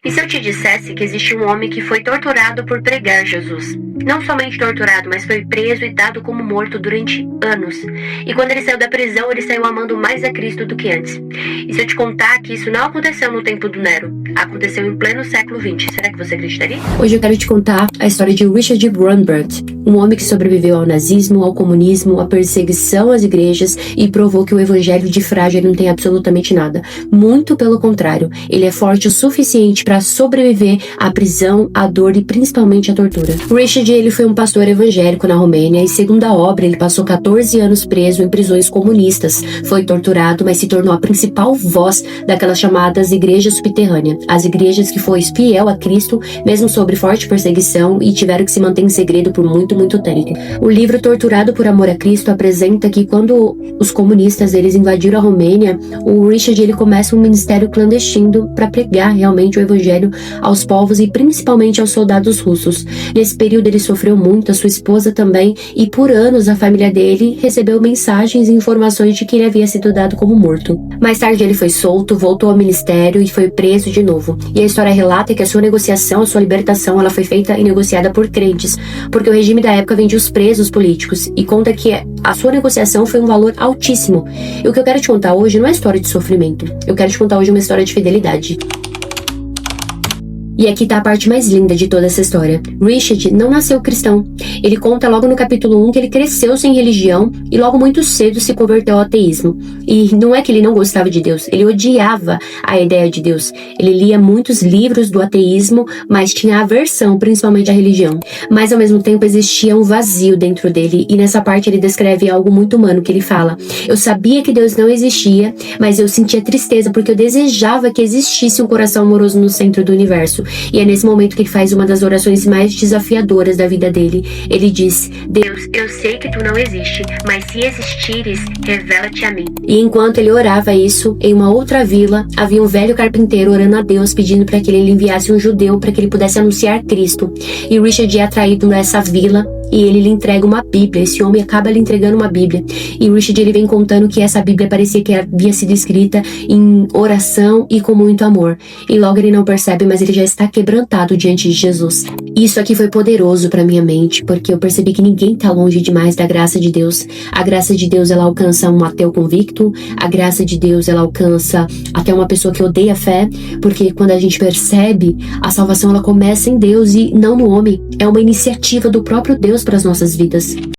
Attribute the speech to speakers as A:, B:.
A: E se eu te dissesse que existe um homem que foi torturado por pregar Jesus? Não somente torturado, mas foi preso e dado como morto durante anos. E quando ele saiu da prisão, ele saiu amando mais a Cristo do que antes. E se eu te contar que isso não aconteceu no tempo do Nero, aconteceu em pleno século XX, será que você acreditaria?
B: Hoje eu quero te contar a história de Richard Wurmbrand, um homem que sobreviveu ao nazismo, ao comunismo, à perseguição às igrejas e provou que o evangelho de frágil não tem absolutamente nada. Muito pelo contrário, ele é forte o suficiente para sobreviver à prisão, à dor e principalmente à tortura. Richard, ele foi um pastor evangélico na Romênia e, segundo a obra, ele passou 14 anos preso em prisões comunistas. Foi torturado, mas se tornou a principal voz daquelas chamadas igrejas subterrâneas, as igrejas que foi fiel a Cristo, mesmo sob forte perseguição, e tiveram que se manter em segredo por muito tempo. O livro Torturado por Amor a Cristo apresenta que quando os comunistas eles invadiram a Romênia, o Richard ele começa um ministério clandestino para pregar realmente o evangelho aos povos e principalmente aos soldados russos. Nesse período ele sofreu muito, a sua esposa também, e por anos a família dele recebeu mensagens e informações de que ele havia sido dado como morto. Mais tarde ele foi solto, voltou ao ministério e foi preso de novo. E a história relata que a sua negociação, a sua libertação, ela foi feita e negociada por crentes, porque o regime da época vendia os presos políticos, e conta que a sua negociação foi um valor altíssimo. E o que eu quero te contar hoje não é história de sofrimento, eu quero te contar hoje uma história de fidelidade. E aqui tá a parte mais linda de toda essa história. Richard não nasceu cristão. Ele conta logo no capítulo 1 que ele cresceu sem religião e logo muito cedo se converteu ao ateísmo. E não é que ele não gostava de Deus, ele odiava a ideia de Deus. Ele lia muitos livros do ateísmo, mas tinha aversão principalmente à religião. Mas ao mesmo tempo existia um vazio dentro dele, e nessa parte ele descreve algo muito humano, que ele fala: eu sabia que Deus não existia, mas eu sentia tristeza porque eu desejava que existisse um coração amoroso no centro do universo. E é nesse momento que ele faz uma das orações mais desafiadoras da vida dele. Ele diz: Deus, eu sei que tu não existe, mas se existires, revela-te a mim. E enquanto ele orava isso, em uma outra vila, havia um velho carpinteiro orando a Deus, pedindo para que ele enviasse um judeu para que ele pudesse anunciar Cristo. E Richard é atraído nessa vila e ele lhe entrega uma Bíblia. Esse homem acaba lhe entregando uma Bíblia. E Richard ele vem contando que essa Bíblia parecia que havia sido escrita em oração e com muito amor. E logo ele não percebe, mas ele já está quebrantado diante de Jesus. Isso aqui foi poderoso para minha mente, porque eu percebi que ninguém tá longe demais da graça de Deus. A graça de Deus, ela alcança um ateu convicto. A graça de Deus, ela alcança até uma pessoa que odeia a fé, porque quando a gente percebe, a salvação ela começa em Deus e não no homem. É uma iniciativa do próprio Deus para as nossas vidas.